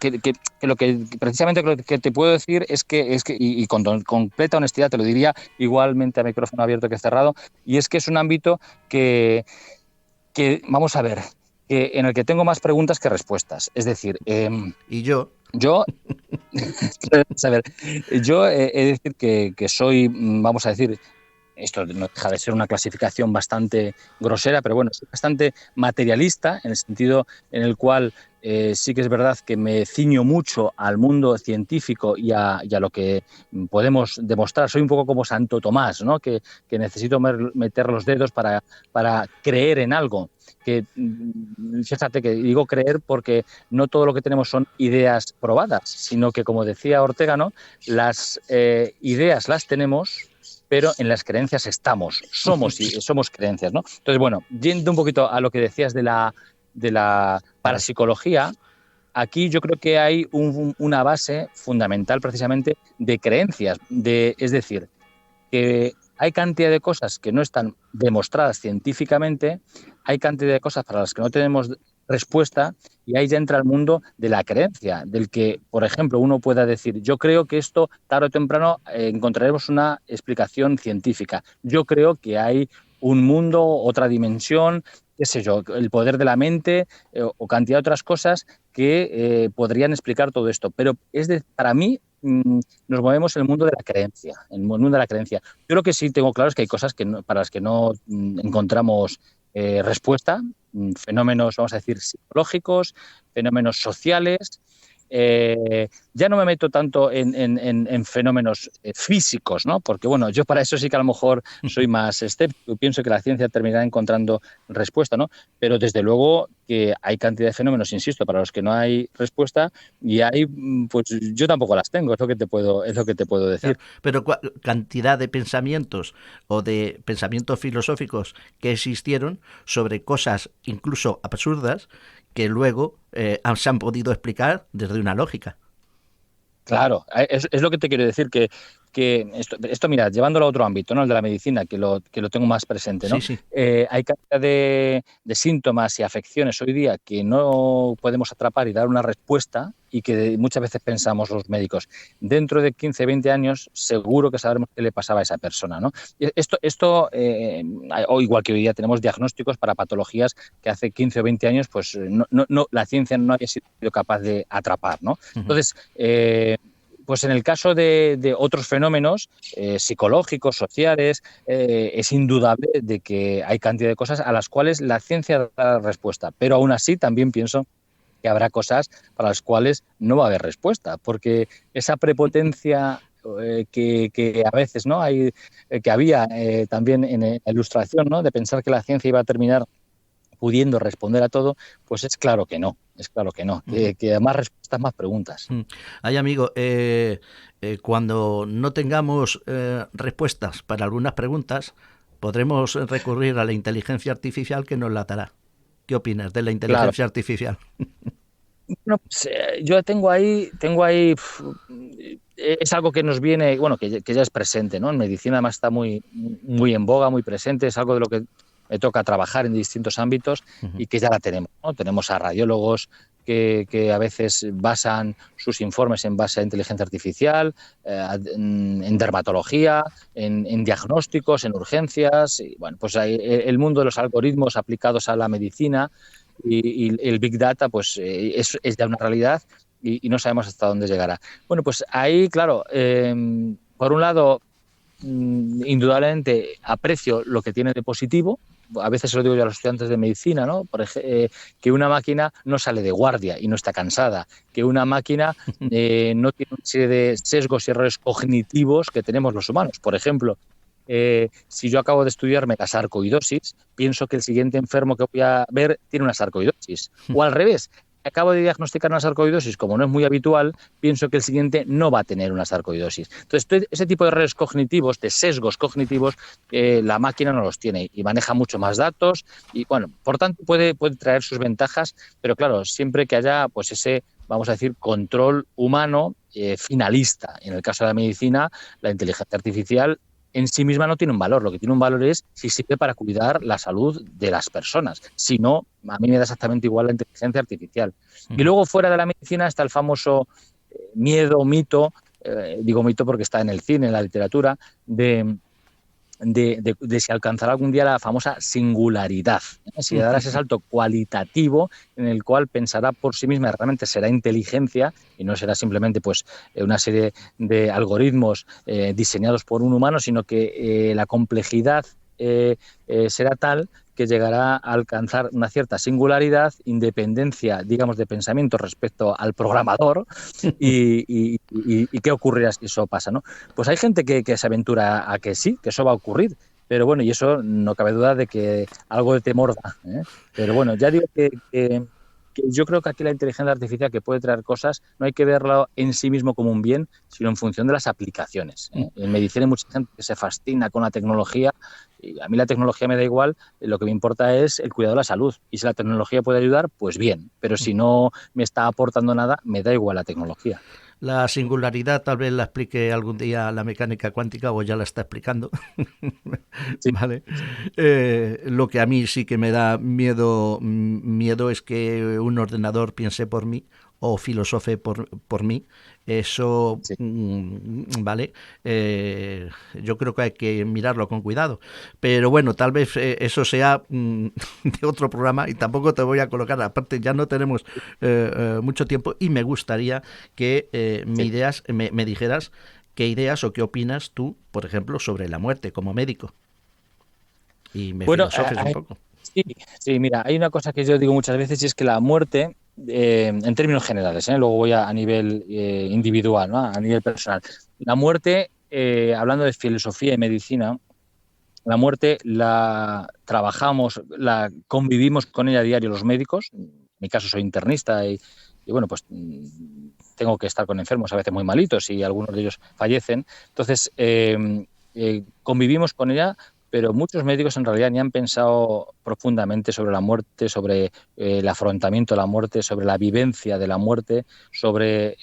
lo que precisamente lo que te puedo decir es que y con completa honestidad te lo diría igualmente a micrófono abierto que cerrado, y es que es un ámbito que vamos a ver, que en el que tengo más preguntas que respuestas. Es decir, Y yo, yo a ver, yo he de decir que soy, vamos a decir, esto no deja de ser una clasificación bastante grosera, pero bueno, es bastante materialista en el sentido en el cual sí que es verdad que me ciño mucho al mundo científico y a lo que podemos demostrar. Soy un poco como Santo Tomás, ¿no? Que necesito meter los dedos para creer en algo. Que fíjate que digo creer porque no todo lo que tenemos son ideas probadas, sino que, como decía Ortega, ¿no?, las ideas las tenemos, pero en las creencias somos creencias, ¿no? Entonces, bueno, yendo un poquito a lo que decías de la parapsicología, aquí yo creo que hay una base fundamental precisamente de creencias, es decir, que hay cantidad de cosas que no están demostradas científicamente, hay cantidad de cosas para las que no tenemos respuesta, y ahí ya entra el mundo de la creencia, del que, por ejemplo, uno pueda decir, yo creo que esto tarde o temprano encontraremos una explicación científica. Yo creo que hay un mundo, otra dimensión, qué sé yo, el poder de la mente o cantidad de otras cosas que podrían explicar todo esto. Pero para mí nos movemos en el mundo de la creencia, en el mundo de la creencia. Yo lo que sí tengo claro es que hay cosas para las que no encontramos respuesta, fenómenos, vamos a decir, psicológicos, fenómenos sociales. Ya no me meto tanto en fenómenos físicos, ¿no? Porque, bueno, yo para eso sí que a lo mejor soy más escéptico y pienso que la ciencia terminará encontrando respuesta, ¿no? Pero desde luego que hay cantidad de fenómenos, insisto, para los que no hay respuesta, y hay, pues yo tampoco las tengo, es lo que te puedo decir. Claro, pero cantidad de pensamientos o de pensamientos filosóficos que existieron sobre cosas incluso absurdas que luego se han podido explicar desde una lógica. Claro, es lo que te quiero decir, que esto, mira, llevándolo a otro ámbito, ¿no? El de la medicina, que lo tengo más presente, ¿no? Sí, sí. Hay cantidad de síntomas y afecciones hoy día que no podemos atrapar y dar una respuesta, y que muchas veces pensamos los médicos, dentro de 15, 20 años seguro que sabremos qué le pasaba a esa persona, ¿no? Y o igual que hoy día tenemos diagnósticos para patologías que hace 15 o 20 años pues la ciencia no había sido capaz de atrapar, ¿no? Ujú. Entonces, pues en el caso de otros fenómenos psicológicos, sociales, es indudable de que hay cantidad de cosas a las cuales la ciencia da respuesta, pero aún así también pienso que habrá cosas para las cuales no va a haber respuesta, porque esa prepotencia que a veces no hay, que había también en la Ilustración, ¿no? De pensar que la ciencia iba a terminar pudiendo responder a todo, pues es claro que no, Ujú. que más respuestas, más preguntas. Ay, amigo, cuando no tengamos respuestas para algunas preguntas, podremos recurrir a la inteligencia artificial que nos la dará. ¿Qué opinas de la Claro. inteligencia artificial? Bueno, pues, yo es algo que nos viene, bueno, que ya es presente, ¿no? En medicina además está muy, muy en boga, muy presente, es algo de lo que me toca trabajar en distintos ámbitos Ujú. y que ya la tenemos, ¿no? Tenemos a radiólogos que a veces basan sus informes en base a inteligencia artificial, en dermatología, en diagnósticos, en urgencias, y bueno, pues el mundo de los algoritmos aplicados a la medicina y el Big Data pues es ya una realidad, y no sabemos hasta dónde llegará. Bueno, pues ahí, claro, por un lado, indudablemente aprecio lo que tiene de positivo. A veces se lo digo yo a los estudiantes de medicina, ¿no? Que una máquina no sale de guardia y no está cansada, que una máquina no tiene una serie de sesgos y errores cognitivos que tenemos los humanos. Por ejemplo, si yo acabo de estudiarme la sarcoidosis, pienso que el siguiente enfermo que voy a ver tiene una sarcoidosis. O al revés, acabo de diagnosticar una sarcoidosis, como no es muy habitual, pienso que el siguiente no va a tener una sarcoidosis. Entonces, ese tipo de errores cognitivos, de sesgos cognitivos, la máquina no los tiene y maneja mucho más datos y, bueno, por tanto, puede traer sus ventajas, pero claro, siempre que haya pues ese, vamos a decir, control humano finalista. En el caso de la medicina, la inteligencia artificial en sí misma no tiene un valor. Lo que tiene un valor es si sirve para cuidar la salud de las personas. Si no, a mí me da exactamente igual la inteligencia artificial. Y luego, fuera de la medicina, está el famoso miedo, mito, digo mito porque está en el cine, en la literatura, de si alcanzará algún día la famosa singularidad, ¿eh? Si dará ese salto cualitativo en el cual pensará por sí misma, realmente será inteligencia y no será simplemente pues una serie de algoritmos diseñados por un humano, sino que la complejidad será tal que llegará a alcanzar una cierta singularidad, independencia, digamos, de pensamiento respecto al programador. ¿Y qué ocurrirá si eso pasa, ¿no? Pues hay gente que se aventura a que sí, que eso va a ocurrir, pero bueno, y eso no cabe duda de que algo de temor da, ¿eh? Pero bueno, ya digo que que yo creo que aquí la inteligencia artificial que puede traer cosas no hay que verlo en sí mismo como un bien, sino en función de las aplicaciones, ¿eh? En medicina hay mucha gente que se fascina con la tecnología y a mí la tecnología me da igual, lo que me importa es el cuidado de la salud y si la tecnología puede ayudar, pues bien, pero si no me está aportando nada, me da igual la tecnología. La singularidad tal vez la explique algún día la mecánica cuántica o ya la está explicando. Sí, Vale. Lo que a mí sí que me da miedo es que un ordenador piense por mí o filosofe por mí. Eso, sí. vale. Yo creo que hay que mirarlo con cuidado. Pero bueno, tal vez eso sea de otro programa y tampoco te voy a colocar. Aparte, ya no tenemos mucho tiempo y me gustaría que Sí. me dijeras qué ideas o qué opinas tú, por ejemplo, sobre la muerte como médico y me Bueno, filosofes un poco. sí, sí, mira, hay una cosa que yo digo muchas veces y es que la muerte, en términos generales, luego voy a nivel individual, ¿no? A nivel personal. La muerte, hablando de filosofía y medicina, la muerte la trabajamos, la convivimos con ella a diario los médicos. En mi caso soy internista y bueno, pues tengo que estar con enfermos a veces muy malitos y algunos de ellos fallecen. Entonces, convivimos con ella, pero muchos médicos en realidad ni han pensado profundamente sobre la muerte, sobre el afrontamiento de la muerte, sobre la vivencia de la muerte, sobre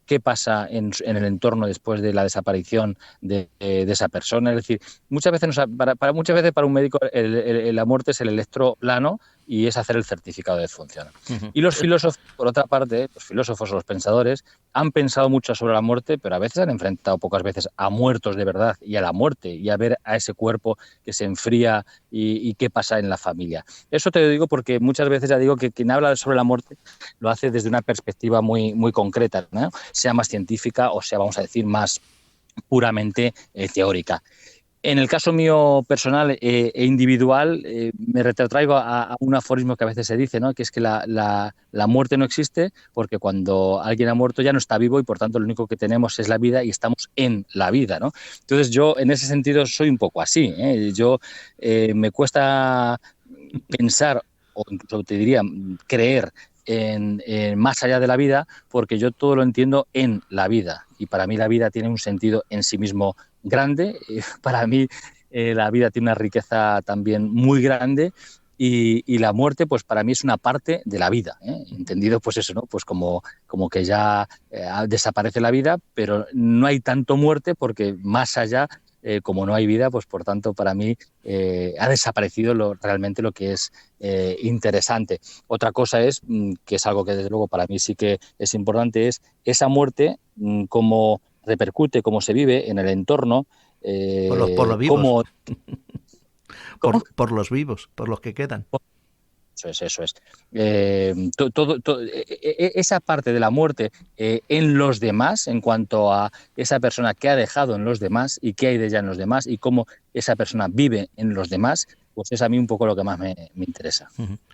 qué pasa en el entorno después de la desaparición de esa persona. Es decir, muchas veces, muchas veces para un médico la muerte es el electroplano y es hacer el certificado de defunción. Uh -huh. Y los filósofos, por otra parte, los filósofos o los pensadores han pensado mucho sobre la muerte, pero a veces han enfrentado pocas veces a muertos de verdad y a la muerte y a ver a ese cuerpo que se enfría y qué pasa en la familia. Eso te lo digo porque muchas veces ya digo que quien habla sobre la muerte lo hace desde una perspectiva muy, muy concreta, ¿no? Sea más científica o sea, vamos a decir, más puramente teórica. En el caso mío personal e individual, me retrotraigo a un aforismo que a veces se dice, ¿no? Que es que la muerte no existe porque cuando alguien ha muerto ya no está vivo y por tanto lo único que tenemos es la vida y estamos en la vida, ¿no? Entonces yo en ese sentido soy un poco así, ¿eh? Yo me cuesta pensar o incluso te diría creer en más allá de la vida porque yo todo lo entiendo en la vida y para mí la vida tiene un sentido en sí mismo grande. Para mí la vida tiene una riqueza también muy grande y la muerte, pues para mí es una parte de la vida, ¿eh? Entendido, pues eso, ¿no? Pues como que ya desaparece la vida, pero no hay tanto muerte porque más allá, como no hay vida, pues por tanto para mí ha desaparecido realmente lo que es interesante. Otra cosa es, que es algo que desde luego para mí sí que es importante, es esa muerte, cómo repercute, cómo se vive en el entorno, Por los vivos. cómo... ¿Cómo? Por los vivos, por los que quedan. Eso es, eso es. Esa parte de la muerte en los demás, en cuanto a esa persona que ha dejado en los demás y qué hay de ella en los demás y cómo esa persona vive en los demás, pues es a mí un poco lo que más me interesa.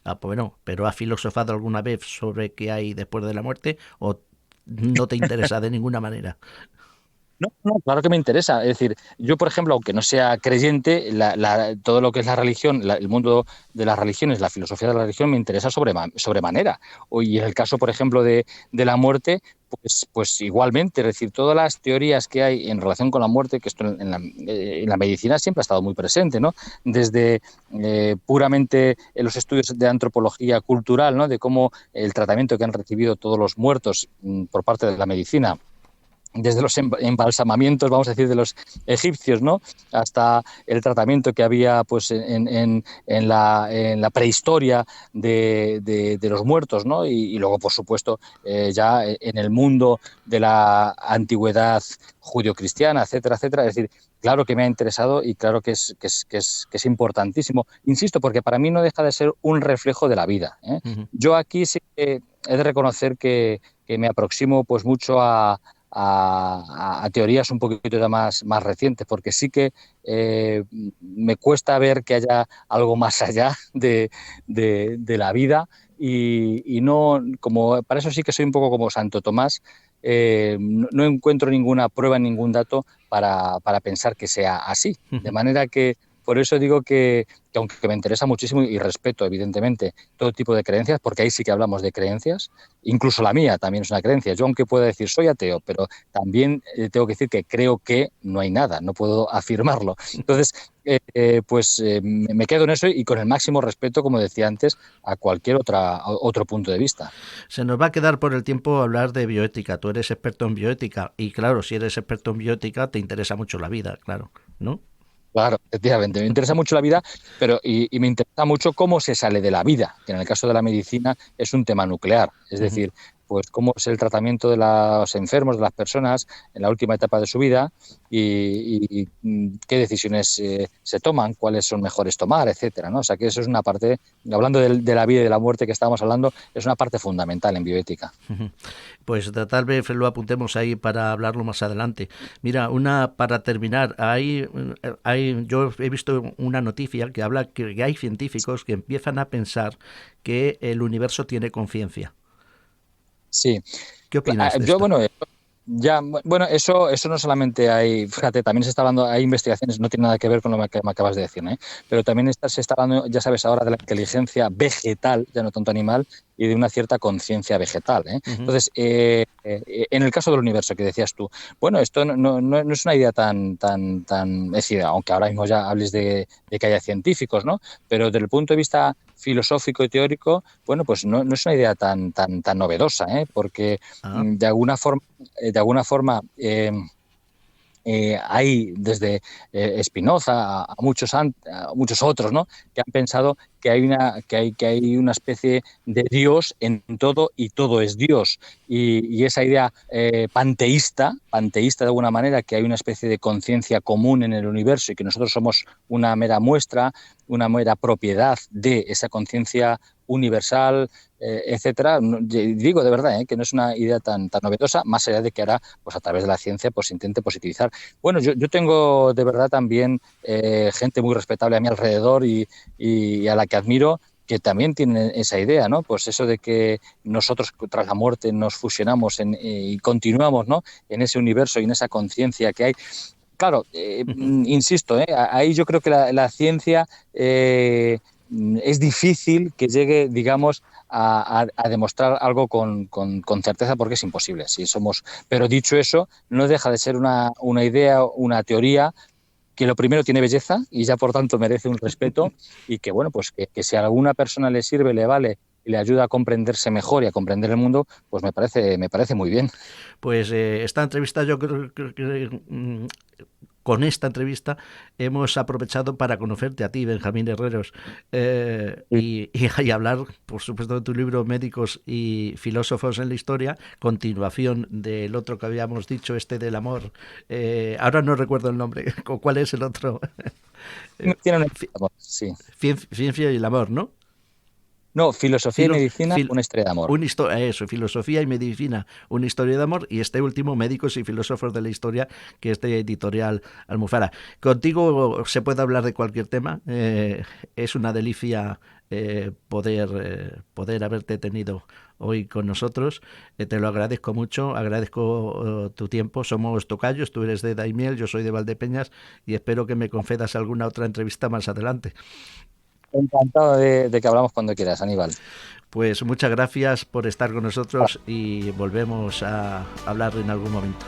Ah, pues bueno, pero ¿has filosofado alguna vez sobre qué hay después de la muerte o no te interesa de ninguna manera? No, no, claro que me interesa. Es decir, yo, por ejemplo, aunque no sea creyente, todo lo que es la religión, el mundo de las religiones, la filosofía de la religión me interesa sobremanera. Y en el caso, por ejemplo, de la muerte, pues igualmente, es decir, todas las teorías que hay en relación con la muerte, que esto en la medicina siempre ha estado muy presente, ¿no? Desde puramente en los estudios de antropología cultural, ¿no? De cómo el tratamiento que han recibido todos los muertos por parte de la medicina, desde los embalsamamientos, vamos a decir, de los egipcios, ¿no? Hasta el tratamiento que había pues, en la prehistoria de los muertos, ¿no? Y luego, por supuesto, ya en el mundo de la antigüedad judio-cristiana, etcétera, etcétera. Es decir, claro que me ha interesado y claro que es importantísimo. Insisto, porque para mí no deja de ser un reflejo de la vida, ¿eh? Yo aquí sí que he de reconocer que me aproximo pues mucho a teorías un poquito ya más recientes, porque sí que me cuesta ver que haya algo más allá de la vida y no, como para eso sí que soy un poco como Santo Tomás, no encuentro ninguna prueba, ningún dato para pensar que sea así. De manera que Por eso digo que aunque me interesa muchísimo y respeto, evidentemente, todo tipo de creencias, porque ahí sí que hablamos de creencias, incluso la mía también es una creencia. Yo, aunque pueda decir soy ateo, pero también tengo que decir que creo que no hay nada, no puedo afirmarlo. Entonces, me quedo en eso y con el máximo respeto, como decía antes, a cualquier otro punto de vista. Se nos va a quedar por el tiempo hablar de bioética. Tú eres experto en bioética y claro, si eres experto en bioética te interesa mucho la vida, claro, ¿no? Claro, efectivamente. Me interesa mucho la vida, pero y me interesa mucho cómo se sale de la vida, que en el caso de la medicina es un tema nuclear. Es Uh -huh. decir, pues cómo es el tratamiento de los enfermos, de las personas en la última etapa de su vida y qué decisiones se toman, cuáles son mejores tomar, etcétera, ¿no? O sea que eso es una parte, hablando de la vida y de la muerte que estábamos hablando, es una parte fundamental en bioética. Uh -huh. Pues tal vez lo apuntemos ahí para hablarlo más adelante. Mira, para terminar, yo he visto una noticia que habla que hay científicos que empiezan a pensar que el universo tiene conciencia. Sí. ¿Qué opinas de Yo, esto? bueno, ya, bueno, eso no solamente hay, fíjate, también se está hablando, hay investigaciones, no tiene nada que ver con lo que me acabas de decir, ¿eh? Pero también se está hablando, ya sabes, ahora de la inteligencia vegetal, ya no tanto animal, y de una cierta conciencia vegetal, ¿eh? Uh -huh. Entonces, en el caso del universo que decías tú, bueno, esto no es una idea es decir, aunque ahora mismo ya hables de que haya científicos, ¿no? Pero desde el punto de vista filosófico y teórico, bueno, pues no es una idea tan novedosa, ¿eh? Porque Ah. de alguna forma hay desde Spinoza a muchos otros, ¿no? Que han pensado que hay una especie de Dios en todo y todo es Dios. Y esa idea panteísta de alguna manera, que hay una especie de conciencia común en el universo y que nosotros somos una mera muestra, una mera propiedad de esa conciencia universal, etcétera. Digo de verdad que no es una idea tan novedosa, más allá de que ahora, pues a través de la ciencia, pues se intente positivizar. Bueno, yo tengo de verdad también gente muy respetable a mi alrededor y a la que admiro, que también tienen esa idea, ¿no? Pues eso de que nosotros tras la muerte nos fusionamos y continuamos, ¿no? En ese universo y en esa conciencia que hay. Claro, Uh -huh. insisto, ahí yo creo que la ciencia es difícil que llegue, digamos, a demostrar algo con certeza, porque es imposible. Si somos, pero dicho eso, no deja de ser una idea, una teoría que lo primero tiene belleza y ya por tanto merece un respeto y que bueno, pues que si a alguna persona le sirve, le vale y le ayuda a comprenderse mejor y a comprender el mundo, pues me parece muy bien. Pues esta entrevista yo creo que con esta entrevista hemos aprovechado para conocerte a ti, Benjamín Herreros, y hablar, por supuesto, de tu libro Médicos y Filósofos en la Historia, continuación del otro que habíamos dicho, este del amor. Ahora no recuerdo el nombre. ¿Cuál es el otro? Tiene una, sí. Ciencia y el amor, ¿no? No, filosofía y Filo, medicina, fil, una historia de amor. eso, filosofía y medicina, una historia de amor, y este último, médicos y filósofos de la historia, que es de editorial Almufara. Contigo se puede hablar de cualquier tema, es una delicia poder haberte tenido hoy con nosotros, te lo agradezco mucho, agradezco tu tiempo, somos tocayos, tú eres de Daimiel, yo soy de Valdepeñas, y espero que me concedas alguna otra entrevista más adelante. Encantado de que hablamos cuando quieras, Aníbal. Pues muchas gracias por estar con nosotros y volvemos a hablar en algún momento.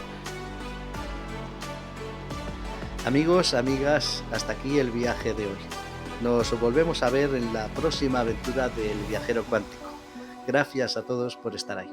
Amigos, amigas, hasta aquí el viaje de hoy. Nos volvemos a ver en la próxima aventura del viajero cuántico. Gracias a todos por estar ahí.